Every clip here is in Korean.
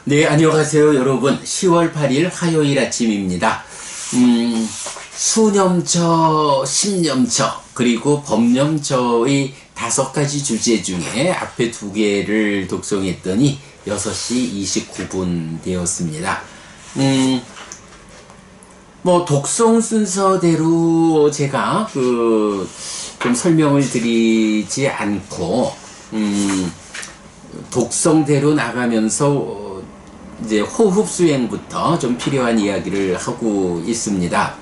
네, 안녕하세요, 여러분. 10월 8일 화요일 아침입니다. 수념처, 신념처, 그리고 법념처의 5가지 주제 중에 앞에 2개를 독송했더니 6시 29분 되었습니다. 독송 순서대로 제가 좀 설명을 드리지 않고, 독성대로 나가면서 이제 호흡 수행부터 좀 필요한 이야기를 하고 있습니다.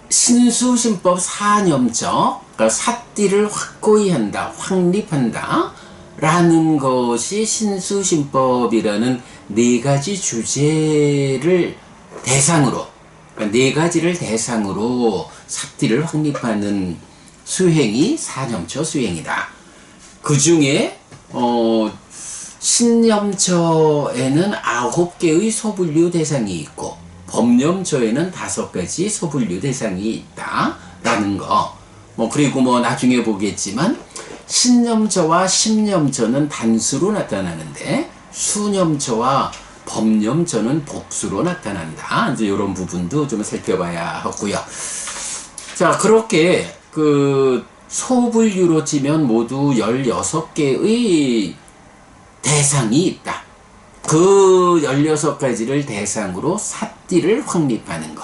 신수신법 사념처, 그러니까 삿띠를 확고히 한다, 확립한다 라는 것이 신수신법이라는 4가지 주제를 대상으로, 그러니까 4가지를 대상으로 삿띠를 확립하는 수행이 사념처 수행이다. 그 중에 신념처에는 9개의 소분류 대상이 있고 법념처에는 5가지 소분류 대상이 있다라는 거. 그리고 나중에 보겠지만 신념처와 심념처는 단수로 나타나는데 수념처와 법념처는 복수로 나타난다. 이제 이런 부분도 좀 살펴봐야 하고요. 자, 그렇게 소분류로 치면 모두 16개의 대상이 있다. 그 16가지를 대상으로 삿띠를 확립하는 것,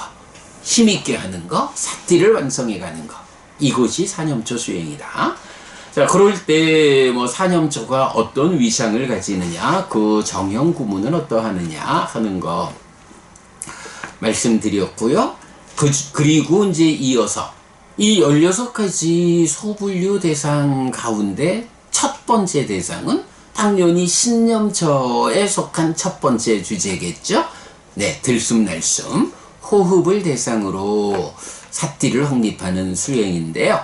힘있게 하는 것, 삿띠를 완성해 가는 것. 이것이 사념처 수행이다. 자, 그럴 때 사념처가 어떤 위상을 가지느냐, 그 정형 구문은 어떠하느냐 하는 거 말씀드렸고요. 그리고 이제 이어서 이 16가지 소분류 대상 가운데 첫 번째 대상은 당연히 신념처에 속한 첫 번째 주제겠죠. 네, 들숨날숨 호흡을 대상으로 삿띠를 확립하는 수행인데요.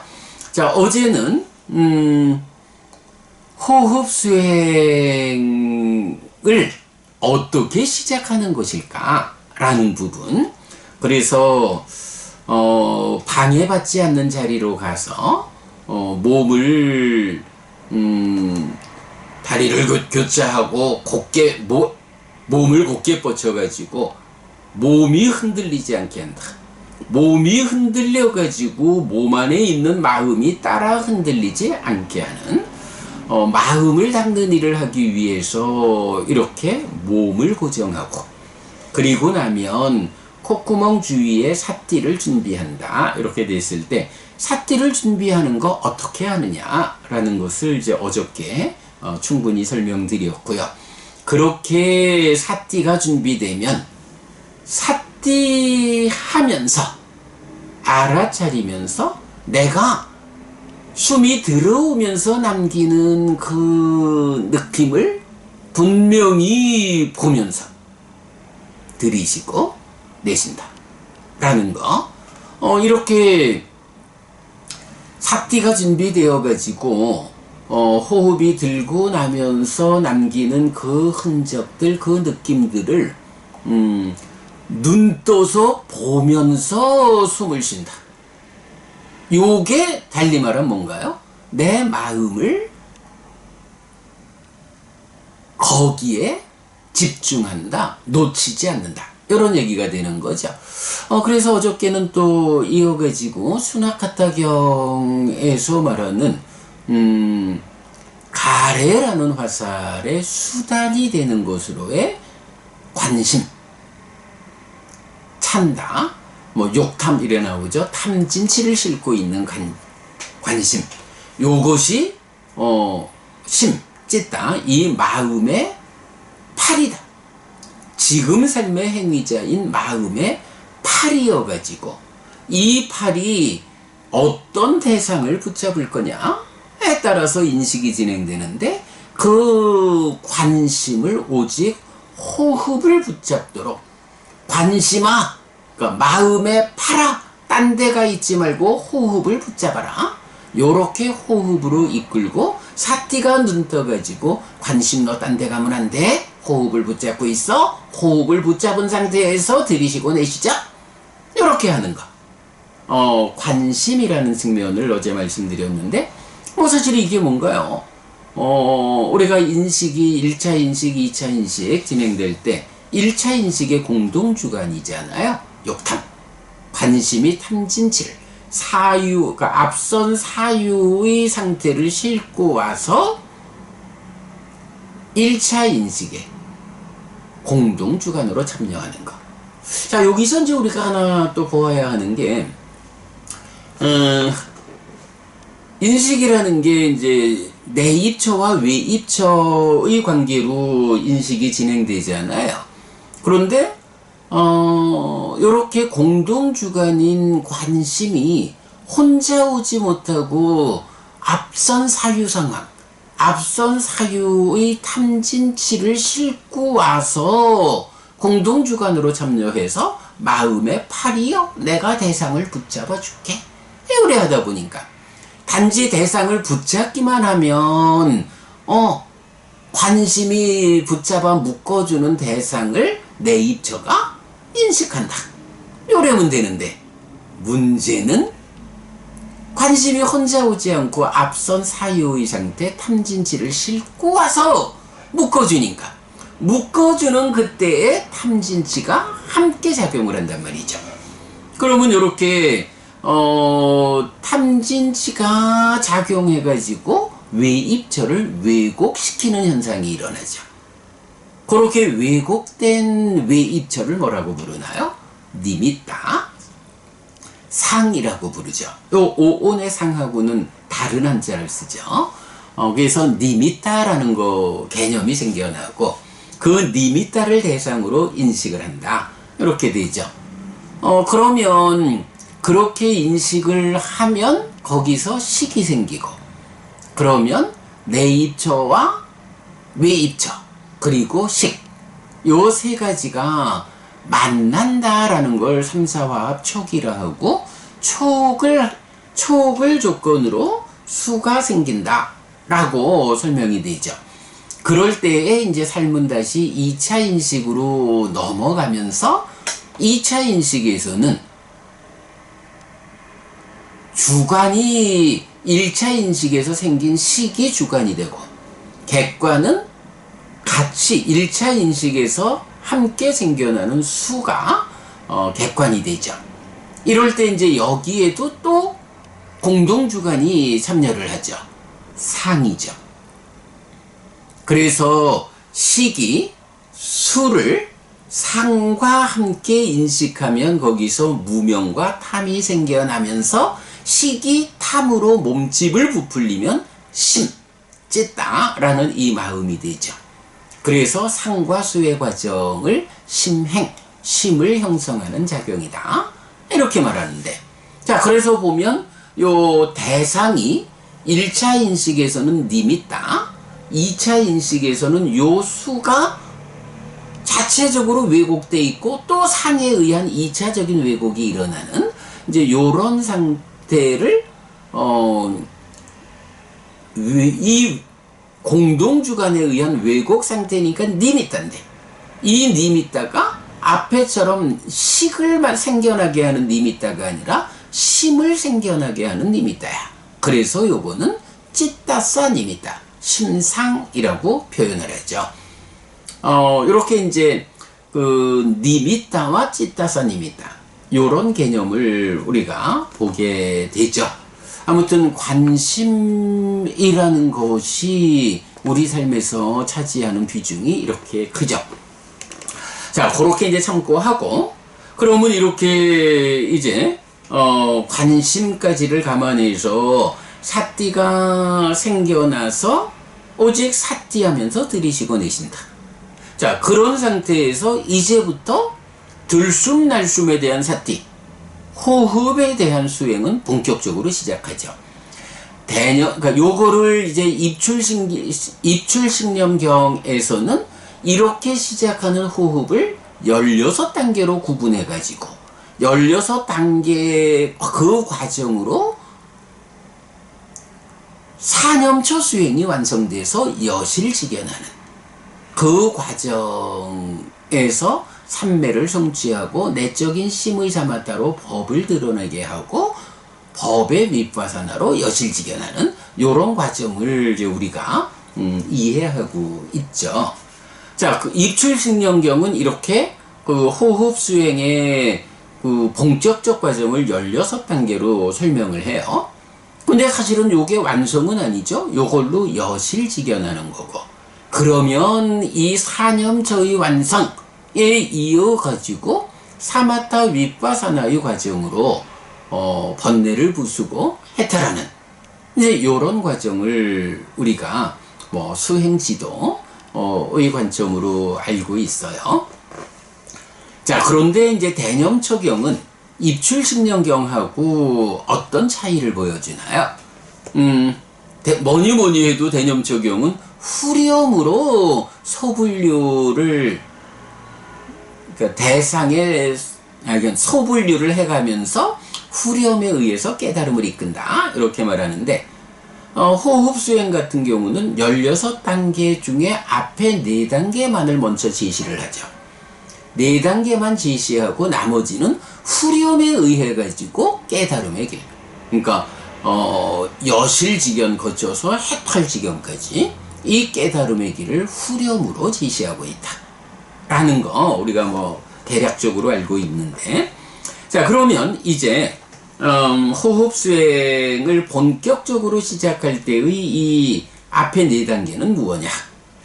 자, 어제는 호흡 수행을 어떻게 시작하는 것일까 라는 부분, 그래서 방해받지 않는 자리로 가서 몸을 다리를 교차하고 곧게 몸을 곧게 뻗쳐가지고 몸이 흔들리지 않게 한다. 몸이 흔들려가지고 몸 안에 있는 마음이 따라 흔들리지 않게 하는, 마음을 닦는 일을 하기 위해서 이렇게 몸을 고정하고, 그리고 나면 콧구멍 주위에 삿띠를 준비한다. 이렇게 됐을 때 삿띠를 준비하는 거 어떻게 하느냐라는 것을 이제 어저께 충분히 설명드렸고요. 그렇게 삿띠가 준비되면 삿띠 하면서 알아차리면서 내가 숨이 들어오면서 남기는 그 느낌을 분명히 보면서 들이쉬고 내쉰다 라는 거. 이렇게 삿띠가 준비되어 가지고 호흡이 들고 나면서 남기는 그 흔적들, 그 느낌들을 눈 떠서 보면서 숨을 쉰다. 요게 달리 말하면 뭔가요? 내 마음을 거기에 집중한다, 놓치지 않는다, 이런 얘기가 되는 거죠. 그래서 어저께는 또 이어가지고 수나카타경에서 말하는 가래라는 화살의 수단이 되는 것으로의 관심, 찬다, 욕탐 이래 나오죠. 탐진치를 싣고 있는 관심, 요것이 찢다, 이 마음의 팔이다. 지금 삶의 행위자인 마음의 팔이어가지고 이 팔이 어떤 대상을 붙잡을 거냐에 따라서 인식이 진행되는데, 그 관심을 오직 호흡을 붙잡도록, 관심아, 그러니까 마음의 팔아, 딴 데가 있지 말고 호흡을 붙잡아라. 요렇게 호흡으로 이끌고 삿띠가 눈 떠가지고 관심 너 딴 데 가면 안 돼. 호흡을 붙잡고 있어. 호흡을 붙잡은 상태에서 들이쉬고 내쉬자. 요렇게 하는 거. 관심이라는 측면을 어제 말씀드렸는데, 사실 이게 뭔가요? 우리가 인식이 1차 인식, 2차 인식 진행될 때 1차 인식의 공동주관이잖아요. 욕탕, 관심이 탐진칠, 사유, 그러니까 앞선 사유의 상태를 싣고 와서 1차 인식의 공동주관으로 참여하는 것. 자, 여기서 이제 우리가 하나 또 보아야 하는 게, 인식이라는 게 이제 내입처와 외입처의 관계로 인식이 진행되잖아요. 그런데 요렇게 공동주관인 관심이 혼자 오지 못하고 앞선 사유 상황, 앞선 사유의 탐진치를 싣고 와서 공동주관으로 참여해서 마음의 팔이여 내가 대상을 붙잡아 줄게. 그래 하다 보니까 단지 대상을 붙잡기만 하면 관심이 붙잡아 묶어주는 대상을 내 입처가 인식한다. 요래면 되는데 문제는 관심이 혼자 오지 않고 앞선 사유의 상태 탐진치를 싣고 와서 묶어주니까 묶어주는 그때의 탐진치가 함께 작용을 한단 말이죠. 그러면 이렇게 탐진치가 작용해가지고 외입처를 왜곡시키는 현상이 일어나죠. 그렇게 왜곡된 외입처를 뭐라고 부르나요? 니미타, 상이라고 부르죠. 요 오온의 상하고는 다른 한자를 쓰죠. 그래서 니미타라는 거 개념이 생겨나고 그 니미타를 대상으로 인식을 한다. 이렇게 되죠. 그러면 그렇게 인식을 하면 거기서 식이 생기고 그러면 내입처와 외입처 그리고 식 요 세 가지가 만난다라는 걸 3사화합 촉이라 하고 촉을 조건으로 수가 생긴다 라고 설명이 되죠. 그럴 때에 이제 삶은 다시 2차 인식으로 넘어가면서 2차 인식에서는 주관이 1차 인식에서 생긴 식이 주관이 되고 객관은 같이 1차 인식에서 함께 생겨나는 수가 객관이 되죠. 이럴 때 이제 여기에도 또 공동주관이 참여를 하죠. 상이죠. 그래서 식이 수를 상과 함께 인식하면 거기서 무명과 탐이 생겨나면서 식이 탐으로 몸집을 부풀리면 심, 찢다라는 이 마음이 되죠. 그래서 상과 수의 과정을 심행, 심을 형성하는 작용이다. 이렇게 말하는데, 자, 그래서 보면 요 대상이 1차 인식에서는 니미다, 2차 인식에서는 요 수가 자체적으로 왜곡돼 있고 또 상에 의한 2차적인 왜곡이 일어나는 이제 요런 상태를 이 공동주관에 의한 왜곡 상태니까 니미타인데 이 니미타가 앞에처럼 식을 생겨나게 하는 니미타가 아니라 심을 생겨나게 하는 니미타야. 그래서 요거는 찌따싸 니미타, 심상이라고 표현을 했죠. 요렇게 이제 그 니미타와 찌따싸 니미타 요런 개념을 우리가 보게 되죠. 아무튼 관심이라는 것이 우리 삶에서 차지하는 비중이 이렇게 크죠. 자, 그렇게 이제 참고하고 그러면 이렇게 이제 관심까지를 감안해서 사띠가 생겨나서 오직 사띠하면서 들이쉬고 내쉰다. 자, 그런 상태에서 이제부터 들숨날숨에 대한 사띠, 호흡에 대한 수행은 본격적으로 시작하죠. 그러니까 요거를 이제 입출식념경에서는 이렇게 시작하는 호흡을 16단계로 구분해가지고 16단계 그 과정으로 사념처 수행이 완성돼서 여실직연하는 그 과정에서 삼매를 성취하고 내적인 심의 사마타로 법을 드러내게 하고 법의 윗바사나로 여실직연하는 요런 과정을 이제 우리가 이해하고 있죠. 자, 그 입출식령경은 이렇게 그 호흡 수행의 그 본격적 과정을 16단계로 설명을 해요. 근데 사실은 요게 완성은 아니죠. 요걸로 여실직연하는 거고. 그러면 이 사념처의 완성에 이어가지고 사마타 윗바사나의 과정으로 번뇌를 부수고 해탈하는 이제 요런 과정을 우리가 뭐 수행지도의 관점으로 알고 있어요. 자, 그런데 이제 대념처경은 입출식령경하고 어떤 차이를 보여주나요? 뭐니 해도 대념처경은 후렴으로 소분류를, 그러니까 대상의 소분류를 해가면서 후렴에 의해서 깨달음을 이끈다, 이렇게 말하는데, 호흡 수행 같은 경우는 16단계 중에 앞에 4단계만을 먼저 제시를 하죠. 4단계만 제시하고 나머지는 후렴에 의해 가지고 깨달음의 길. 그러니까 여실지견 거쳐서 해탈지견까지 이 깨달음의 길을 후렴으로 제시하고 있다 라는 거 우리가 뭐 대략적으로 알고 있는데, 자, 그러면 이제 호흡 수행을 본격적으로 시작할 때의 이 앞에 4단계는 무엇냐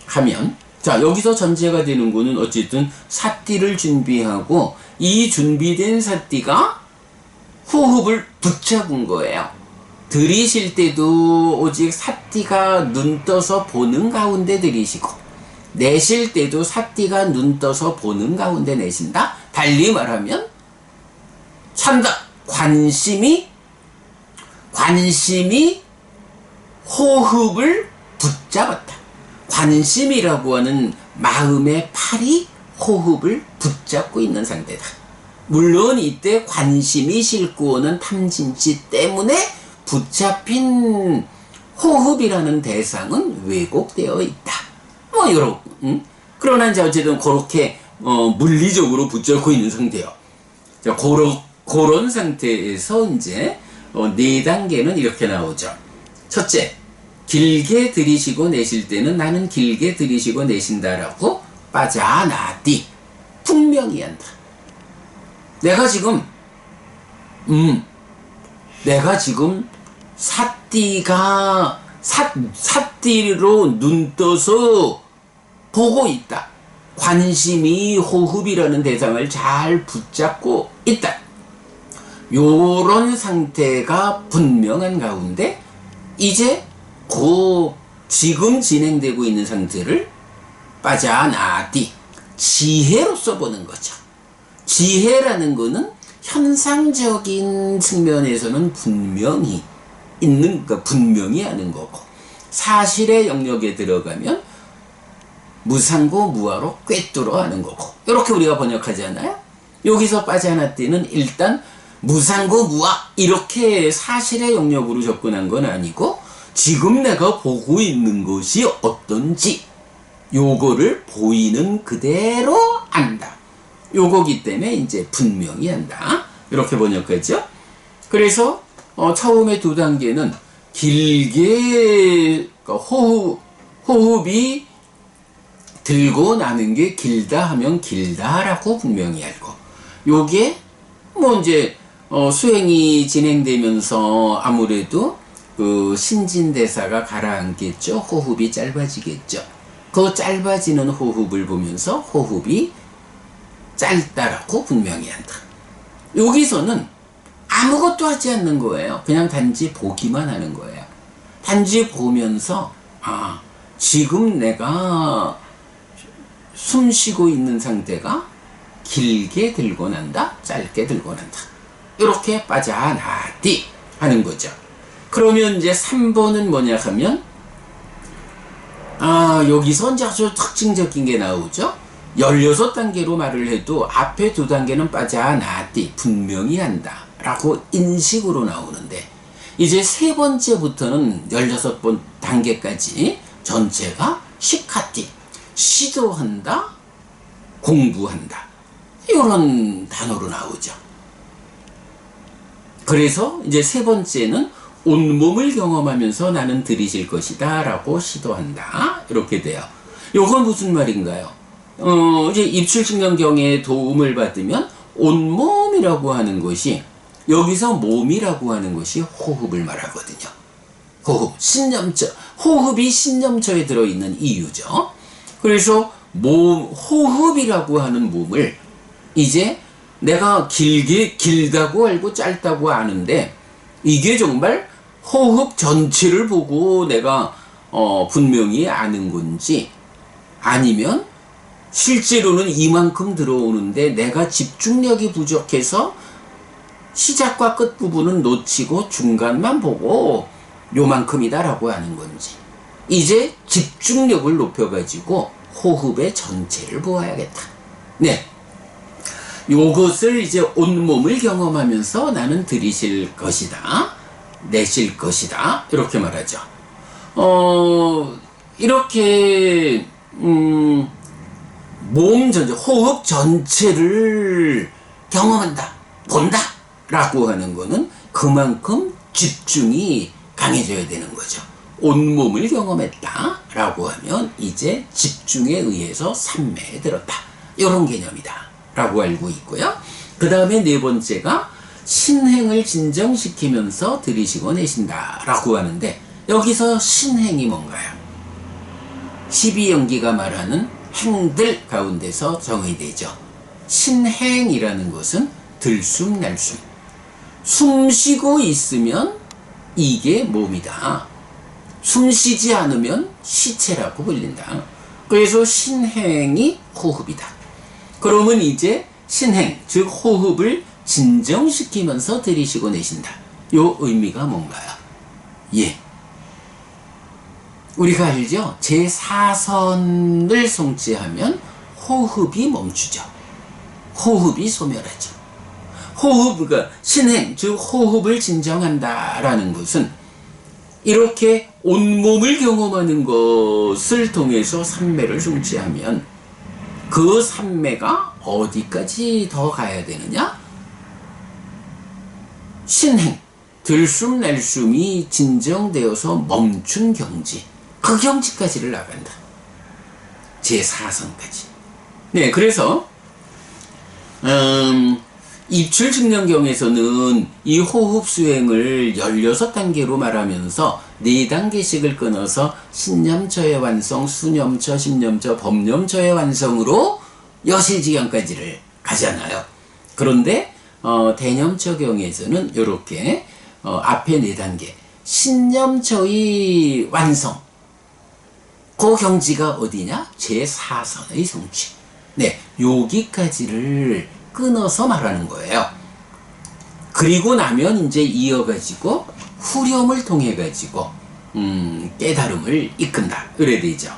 하면, 자, 여기서 전제가 되는 거는 어쨌든 사띠를 준비하고 이 준비된 사띠가 호흡을 붙잡은 거예요. 들이쉴 때도 오직 사띠가 눈 떠서 보는 가운데 들이쉬고, 내쉴 때도 사띠가 눈 떠서 보는 가운데 내쉰다. 달리 말하면 산다. 관심이 호흡을 붙잡았다. 관심이라고 하는 마음의 팔이 호흡을 붙잡고 있는 상태다. 물론 이때 관심이 싣고 오는 탐진치 때문에 붙잡힌 호흡이라는 대상은 왜곡되어 있다. 뭐 요런, 그러나 이제 어쨌든 그렇게 물리적으로 붙잡고 있는 상태요. 자, 그런 상태에서 이제 4단계는 이렇게 나오죠. 첫째, 길게 들이쉬고 내쉴 때는 나는 길게 들이쉬고 내쉰다라고 빠자나디 분명히 한다. 내가 지금 사띠로 눈 떠서 보고 있다. 관심이 호흡이라는 대상을 잘 붙잡고 있다. 요런 상태가 분명한 가운데 이제 지금 진행되고 있는 상태를 빠자나디 지혜로서 보는 거죠. 지혜라는 거는 현상적인 측면에서는 분명히 있는, 그러니까 분명히 하는 거고, 사실의 영역에 들어가면 무상고 무아로 꿰뚫어 하는 거고, 이렇게 우리가 번역하잖아요. 여기서 빠자나띠는 일단 무상고 무아 이렇게 사실의 영역으로 접근한 건 아니고, 지금 내가 보고 있는 것이 어떤지 요거를 보이는 그대로 안다. 요거기 때문에 이제 분명히 한다. 이렇게 번역하죠. 그래서 처음에 2단계는 길게, 그러니까 호흡이 들고 나는 게 길다 하면 길다라고 분명히 알고, 요게 뭐 이제 수행이 진행되면서 아무래도 그 신진대사가 가라앉겠죠. 호흡이 짧아지겠죠. 그 짧아지는 호흡을 보면서 호흡이 짧다라고 분명히 한다. 여기서는 아무것도 하지 않는 거예요. 그냥 단지 보기만 하는 거예요. 단지 보면서 지금 내가 숨 쉬고 있는 상태가 길게 들고 난다, 짧게 들고 난다. 이렇게 빠자나디 하는 거죠. 그러면 이제 3번은 뭐냐 하면 여기서 이제 아주 특징적인 게 나오죠. 16단계로 말을 해도 앞에 2단계는 빠자나디 분명히 한다 라고 인식으로 나오는데, 이제 3번째부터는 16번 단계까지 전체가 시카띠 시도한다, 공부한다 이런 단어로 나오죠. 그래서 이제 3번째는 온몸을 경험하면서 나는 들이실 것이다 라고 시도한다. 이렇게 돼요. 요건 무슨 말인가요? 이제 입출직명경의 도움을 받으면 온몸이라고 하는 것이, 여기서 몸이라고 하는 것이 호흡을 말하거든요. 호흡, 신념처. 호흡이 신념처에 들어있는 이유죠. 그래서 호흡이라고 하는 몸을 이제 내가 길다고 알고 짧다고 아는데, 이게 정말 호흡 전체를 보고 내가 분명히 아는 건지, 아니면 실제로는 이만큼 들어오는데 내가 집중력이 부족해서 시작과 끝 부분은 놓치고 중간만 보고 요만큼이다라고 하는 건지, 이제 집중력을 높여가지고 호흡의 전체를 보아야겠다. 네, 요것을 이제 온몸을 경험하면서 나는 들이실 것이다, 내쉴 것이다, 이렇게 말하죠. 이렇게 몸 전체, 호흡 전체를 경험한다, 본다 라고 하는 거는 그만큼 집중이 강해져야 되는 거죠. 온몸을 경험했다 라고 하면 이제 집중에 의해서 삼매에 들었다, 이런 개념이다 라고 알고 있고요. 그 다음에 네 번째가 신행을 진정시키면서 들이쉬고 내쉰다 라고 하는데, 여기서 신행이 뭔가요? 12연기가 말하는 행들 가운데서 정의되죠. 신행이라는 것은 들숨 날숨, 숨 쉬고 있으면 이게 몸이다, 숨 쉬지 않으면 시체라고 불린다. 그래서 신행이 호흡이다. 그러면 이제 신행, 즉 호흡을 진정시키면서 들이쉬고 내쉰다, 요 의미가 뭔가요? 예, 우리가 알죠? 제4선을 성취하면 호흡이 멈추죠. 호흡이 소멸하죠. 그러니까 신행, 즉 호흡을 진정한다라는 것은 이렇게 온몸을 경험하는 것을 통해서 삼매를 성취하면 그 삼매가 어디까지 더 가야 되느냐? 신행, 들숨 날숨이 진정되어서 멈춘 경지, 그 경지까지를 나간다. 제4선까지. 네, 그래서 입출직명경에서는 이 호흡 수행을 16단계로 말하면서 4단계씩을 끊어서 신념처의 완성, 수념처, 심념처, 법념처의 완성으로 여실지경까지를 가잖아요. 그런데 대념처경에서는 이렇게 앞에 4단계 신념처의 완성, 그 경지가 어디냐? 제4선의 성취. 네, 여기까지를 끊어서 말하는 거예요. 그리고 나면 이제 이어가지고 후렴을 통해 가지고 깨달음을 이끈다, 그래 되죠.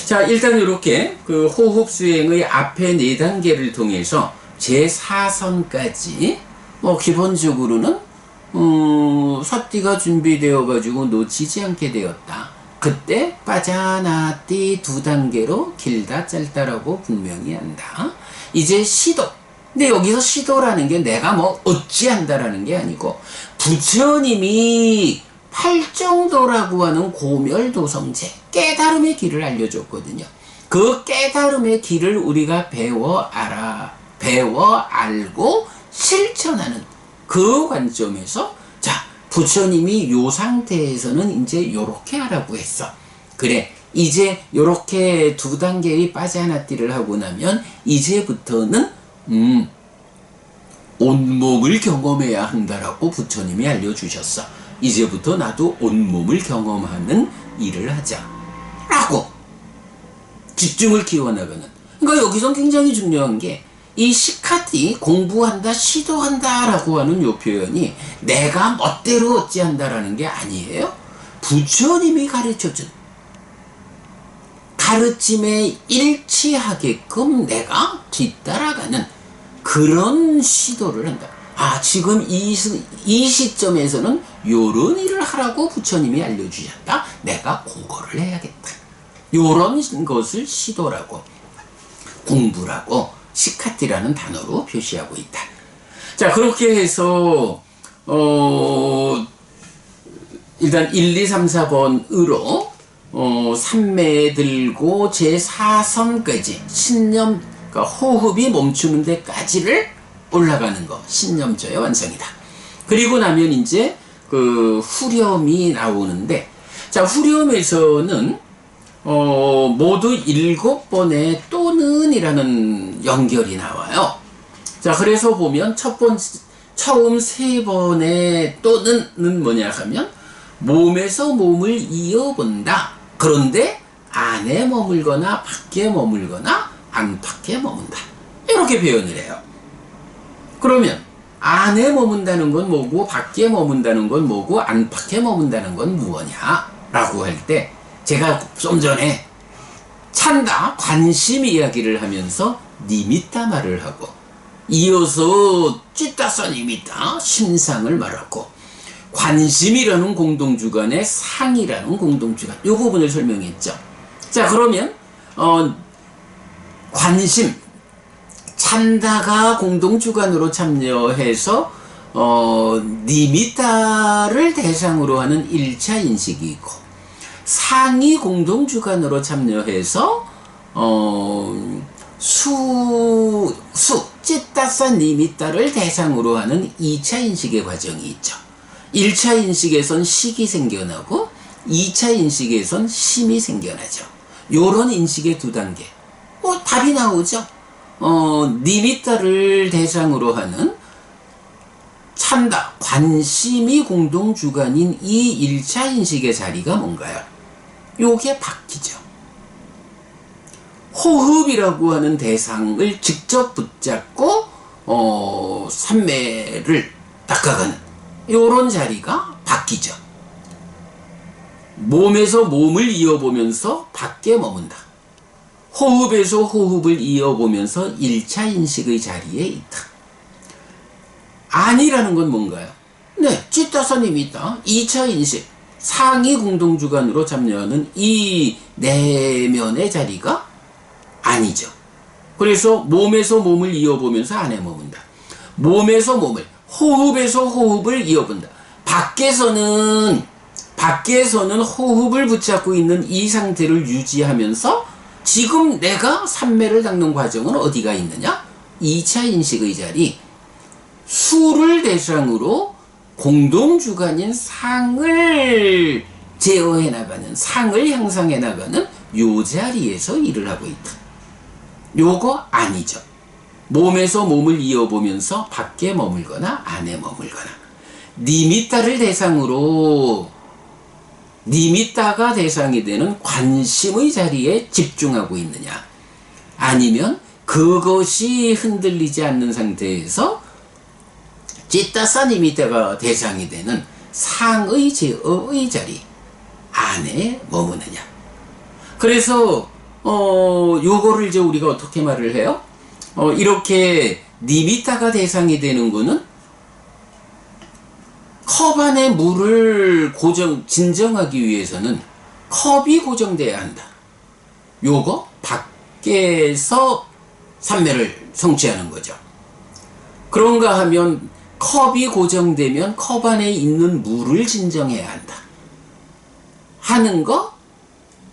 자, 일단 이렇게 그 호흡 수행의 앞에 4단계를 통해서 제4선까지 기본적으로는 사띠가 준비되어 가지고 놓치지 않게 되었다. 그때 빠자나띠 2단계로 길다 짧다라고 분명히 한다. 이제 시도. 근데 여기서 시도라는 게 내가 어찌한다라는 게 아니고, 부처님이 팔정도라고 하는 고멸도성제, 깨달음의 길을 알려줬거든요. 그 깨달음의 길을 우리가 배워 알고 실천하는 그 관점에서, 자, 부처님이 요 상태에서는 이제 요렇게 하라고 했어. 그래, 이제 요렇게 2단계의 빠자나띠를 하고 나면 이제부터는 온몸을 경험해야 한다라고 부처님이 알려주셨어. 이제부터 나도 온몸을 경험하는 일을 하자 라고 집중을 키워나가는. 그러니까 여기서 굉장히 중요한 게, 이 시카띠, 공부한다, 시도한다 라고 하는 요 표현이 내가 멋대로 어찌한다라는 게 아니에요. 부처님이 가르쳐준 가르침에 일치하게끔 내가 뒤따라가는 그런 시도를 한다. 아, 지금 이 시점에서는 요런 일을 하라고 부처님이 알려주셨다. 내가 그거를 해야겠다. 요런 것을 시도라고, 공부라고 시카띠라는 단어로 표시하고 있다. 자, 그렇게 해서 일단 1, 2, 3, 4번으로 삼매 들고 제4선까지 신념, 그러니까 호흡이 멈추는 데까지를 올라가는 거, 신념조의 완성이다. 그리고 나면 이제 그 후렴이 나오는데, 자, 후렴에서는 모두 7번의 또는 이라는 연결이 나와요. 자, 그래서 보면 처음 3번의 또는은 뭐냐 하면 몸에서 몸을 이어본다. 그런데 안에 머물거나 밖에 머물거나 안팎에 머문다. 이렇게 표현을 해요. 그러면 안에 머문다는 건 뭐고 밖에 머문다는 건 뭐고 안팎에 머문다는 건 무엇이냐 라고 할 때, 제가 좀 전에 찬다 관심 이야기를 하면서 니미따 말을 하고, 이어서 찌따서 니미따 심상을 말하고, 관심이라는 공동주간에 상이라는 공동주간, 이 부분을 설명했죠. 자, 그러면 관심, 찬다가 공동주간으로 참여해서 니미따를 대상으로 하는 1차 인식이 있고, 상이 공동주간으로 참여해서 찌따싸 니미따를 대상으로 하는 2차 인식의 과정이 있죠. 1차 인식에선 식이 생겨나고 2차 인식에선 심이 생겨나죠. 요런 인식의 두 단계. 답이 나오죠. 니미따를 대상으로 하는 찬다, 관심이 공동주간인 이 1차 인식의 자리가 뭔가요? 요게 바뀌죠. 호흡이라고 하는 대상을 직접 붙잡고 삼매를 닦아가는 요런 자리가 바뀌죠. 몸에서 몸을 이어보면서 밖에 머문다. 호흡에서 호흡을 이어보면서 1차 인식의 자리에 있다. 아니라는 건 뭔가요? 네, 찌따선임이 있다. 2차 인식, 상이 공동주간으로 참여하는 이 내면의 자리가 아니죠. 그래서 몸에서 몸을 이어보면서 안에 머문다. 몸에서 몸을, 호흡에서 호흡을 이어본다. 밖에서는 호흡을 붙잡고 있는 이 상태를 유지하면서 지금 내가 삼매를 닦는 과정은 어디가 있느냐? 2차 인식의 자리, 수를 대상으로 공동주간인 상을 제어해 나가는, 상을 향상해 나가는 요 자리에서 일을 하고 있다. 요거 아니죠. 몸에서 몸을 이어보면서 밖에 머물거나 안에 머물거나, 니미따를 대상으로, 니미따가 대상이 되는 관심의 자리에 집중하고 있느냐, 아니면 그것이 흔들리지 않는 상태에서 찌따싸 니미따가 대상이 되는 상의 제어의 자리 안에 머무느냐. 그래서 요거를 이제 우리가 어떻게 말을 해요? 이렇게 니미따가 대상이 되는 거는 컵 안에 물을 진정하기 위해서는 컵이 고정돼야 한다. 요거 밖에서 삼매를 성취하는 거죠. 그런가 하면 컵이 고정되면 컵 안에 있는 물을 진정해야 한다. 하는 거,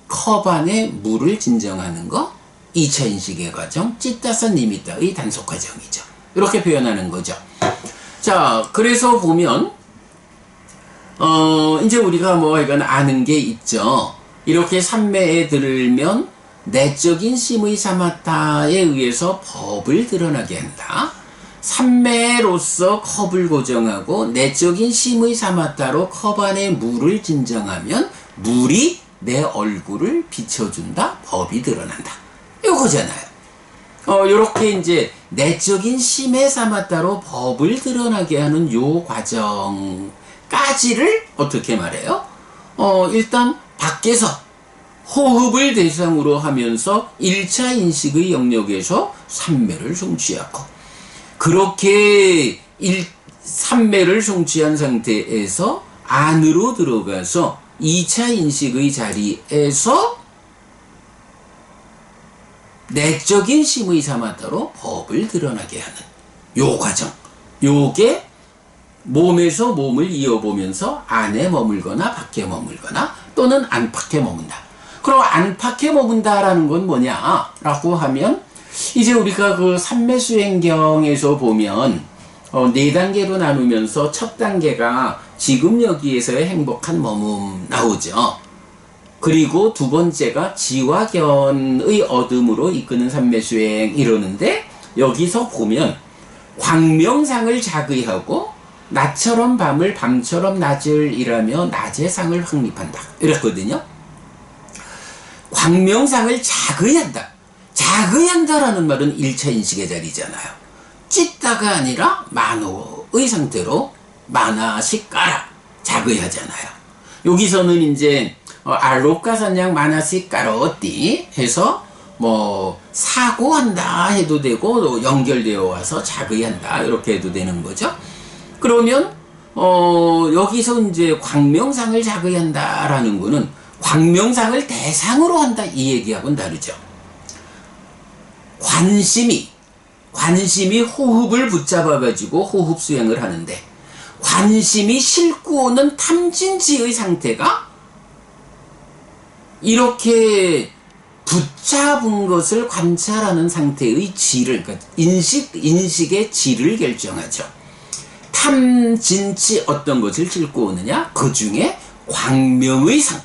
컵 안에 물을 진정하는 거, 2차 인식의 과정, 찌따싸 니미따의 단속 과정이죠. 이렇게 표현하는 거죠. 자, 그래서 보면 이제 우리가 뭐 이건 아는 게 있죠. 이렇게 삼매에 들면 내적인 심의 사마타에 의해서 법을 드러나게 한다. 삼매로서 컵을 고정하고 내적인 심의 사마타로 컵 안에 물을 진정하면 물이 내 얼굴을 비춰준다. 법이 드러난다. 요거잖아요. 요렇게 이제 내적인 심의 사마타로 법을 드러나게 하는 요 과정까지를 어떻게 말해요? 일단 밖에서 호흡을 대상으로 하면서 1차 인식의 영역에서 삼매를 성취하고, 그렇게 삼매를 성취한 상태에서 안으로 들어가서 2차 인식의 자리에서 내적인 심의 사마타로 법을 드러나게 하는 요 과정, 요게 몸에서 몸을 이어보면서 안에 머물거나 밖에 머물거나 또는 안팎에 머문다. 그럼 안팎에 머문다라는 건 뭐냐라고 하면 이제 우리가 그 삼매수행경에서 보면 네 단계로 나누면서 첫 단계가 지금 여기에서의 행복한 머문 나오죠. 그리고 두 번째가 지와견의 어둠으로 이끄는 삼매수행 이러는데 여기서 보면 광명상을 자의하고 낮처럼 밤을 밤처럼 낮을 이라며 낮의 상을 확립한다 이랬거든요. 광명상을 자의한다. 자의한다라는 말은 1차 인식의 자리잖아요. 찢다가 아니라 만호의 상태로 만화씩 깔아 자의하잖아요. 여기서는 이제 알록가산양 만화씩 깔어띠 해서 뭐 사고한다 해도 되고 또 연결되어 와서 자의한다 이렇게 해도 되는 거죠. 그러면 여기서 이제 광명상을 자의한다라는 거는 광명상을 대상으로 한다 이 얘기하고는 다르죠. 관심이 호흡을 붙잡아 가지고 호흡 수행을 하는데 관심이 싣고 오는 탐진지의 상태가 이렇게 붙잡은 것을 관찰하는 상태의 질을, 그러니까 인식의 질을 결정하죠. 탐진치 어떤 것을 싣고 오느냐? 그 중에 광명의 상,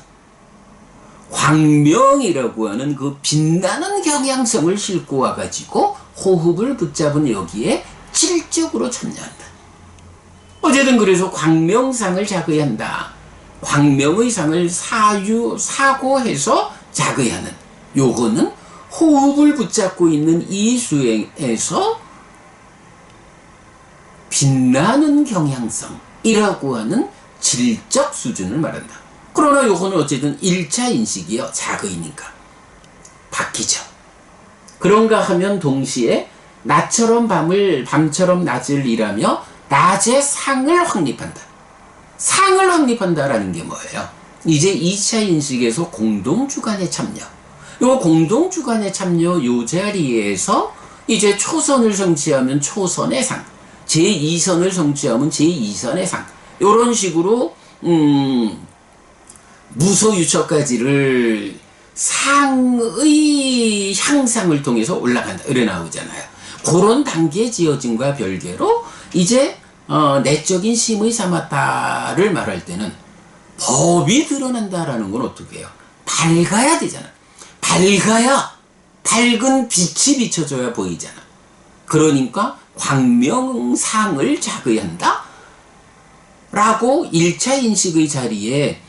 광명이라고 하는 그 빛나는 경향성을 싣고 와가지고 호흡을 붙잡은 여기에 질적으로 참여한다. 어쨌든 그래서 광명상을 자의한다. 광명의 상을 사고해서 자의하는 요거는 호흡을 붙잡고 있는 이 수행에서 빛나는 경향성이라고 하는 질적 수준을 말한다. 그러나 요거는 어쨌든 1차 인식이요. 자의니까 바뀌죠. 그런가 하면 동시에 낮처럼 밤을 밤처럼 낮을 일하며 낮의 상을 확립한다. 상을 확립한다라는 게 뭐예요? 이제 2차 인식에서 공동주관에 참여. 요 공동주관에 참여 요 자리에서 이제 초선을 성취하면 초선의 상, 제2선을 성취하면 제2선의 상, 요런 식으로 무소유처까지를 상의 향상을 통해서 올라간다. 이래 나오잖아요. 그런 단계 지어짐과 별개로 이제 내적인 심의 사마타를 말할 때는 법이 드러난다라는 건 어떻게 해요? 밝아야 되잖아. 밝아야 밝은 빛이 비춰줘야 보이잖아. 그러니까 광명상을 자의한다 라고 1차 인식의 자리에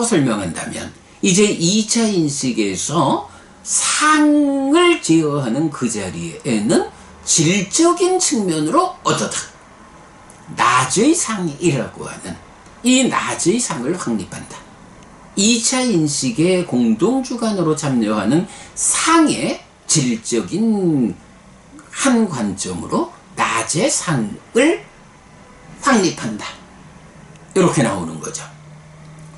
설명한다면 이제 2차 인식에서 상을 제어하는 그 자리에는 질적인 측면으로 어떠다. 낮의 상이라고 하는 이 낮의 상을 확립한다. 2차 인식의 공동주관으로 참여하는 상의 질적인 한 관점으로 낮의 상을 확립한다. 이렇게 나오는 거죠.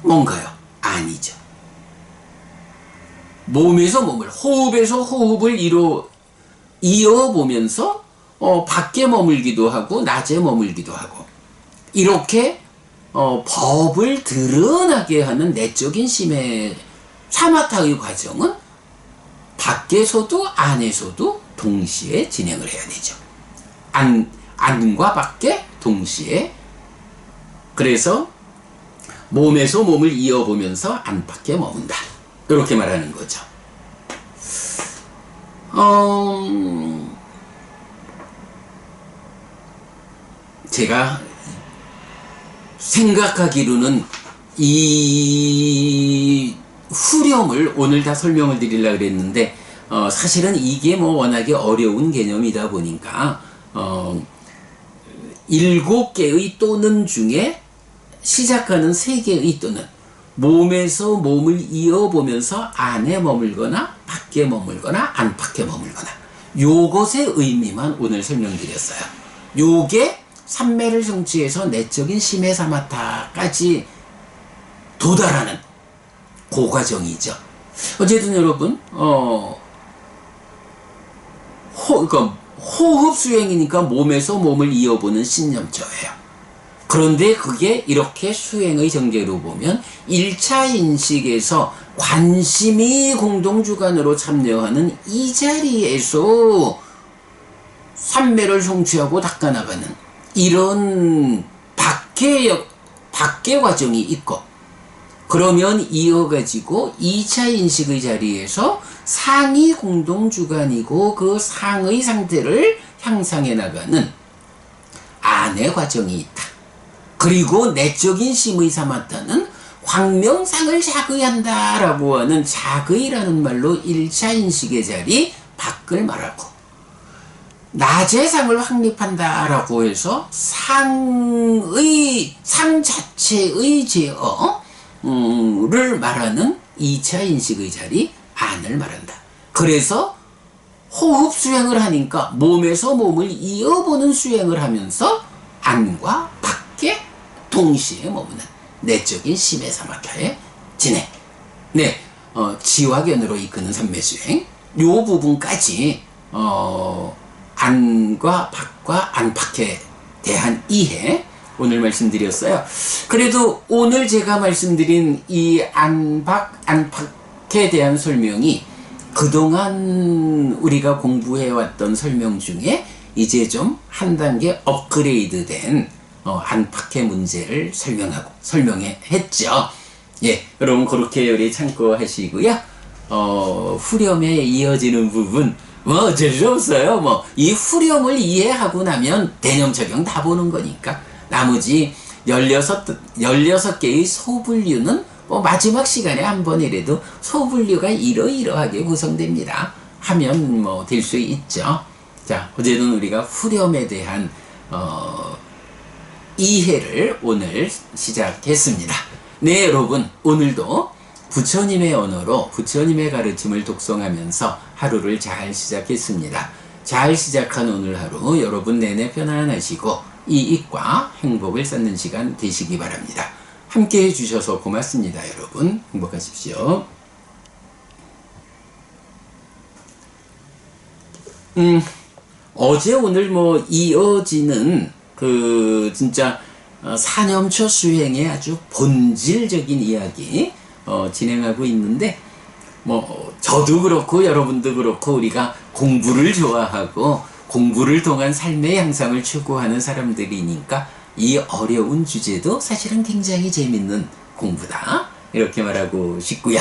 뭔가요? 아니죠. 몸에서 몸을, 호흡에서 호흡을 이어보면서 밖에 머물기도 하고 낮에 머물기도 하고 이렇게 법을 드러나게 하는 내적인 심의 사마타의 과정은 밖에서도 안에서도 동시에 진행을 해야 되죠. 안과 밖에 동시에. 그래서 몸에서 몸을 이어보면서 안팎에 머문다. 이렇게 말하는 거죠. 제가 생각하기로는 이 후렴을 오늘 다 설명을 드리려고 그랬는데 사실은 이게 뭐 워낙에 어려운 개념이다 보니까 7개의 또는 중에 시작하는 3개의 또는 몸에서 몸을 이어보면서 안에 머물거나 밖에 머물거나 안팎에 머물거나 요것의 의미만 오늘 설명드렸어요. 요게 삼매를 성취해서 내적인 심해 사마타까지 도달하는 그 과정이죠. 어쨌든 여러분 그러니까 호흡 수행이니까 몸에서 몸을 이어보는 신념조예요. 그런데 그게 이렇게 수행의 정제로 보면 1차 인식에서 관심이 공동주관으로 참여하는 이 자리에서 삼매를 성취하고 닦아나가는 이런 밖의 과정이 있고, 그러면 이어가지고 2차 인식의 자리에서 상이 공동주관이고 그 상의 상태를 향상해 나가는 안의 과정이 있다. 그리고 내적인 심의 삼았다는 광명상을 자의한다라고 하는 자의라는 말로 1차 인식의 자리 밖을 말하고, 낮의 상을 확립한다라고 해서 상 자체의 제어를 말하는 2차 인식의 자리 안을 말한다. 그래서 호흡 수행을 하니까 몸에서 몸을 이어보는 수행을 하면서 안과 밖에 동시에 머무는 내적인 심의 사마타의 진행. 네, 지화견으로 이끄는 삼매수행. 요 부분까지 안과 밖과 안팎에 대한 이해 오늘 말씀드렸어요. 그래도 오늘 제가 말씀드린 이 안팎에 대한 설명이 그동안 우리가 공부해왔던 설명 중에 이제 좀 한 단계 업그레이드된 안팎의 문제를 설명했죠. 예, 여러분 그렇게 요리 참고하시고요. 후렴에 이어지는 부분 뭐 어쩔 수 없어요. 이 후렴을 이해하고 나면 대념 적용 다 보는 거니까 나머지 16개의 소분류는 마지막 시간에 한 번이라도 소분류가 이러이러하게 구성됩니다 하면 될 수 있죠. 자, 어제는 우리가 후렴에 대한 이해를 오늘 시작했습니다. 네, 여러분 오늘도 부처님의 언어로 부처님의 가르침을 독송하면서 하루를 잘 시작했습니다. 잘 시작한 오늘 하루 여러분 내내 편안하시고 이익과 행복을 쌓는 시간 되시기 바랍니다. 함께 해주셔서 고맙습니다. 여러분 행복하십시오. 어제 오늘 이어지는 진짜 사념초 수행의 아주 본질적인 이야기 진행하고 있는데, 저도 그렇고 여러분도 그렇고 우리가 공부를 좋아하고 공부를 통한 삶의 향상을 추구하는 사람들이니까 이 어려운 주제도 사실은 굉장히 재밌는 공부다 이렇게 말하고 싶고요.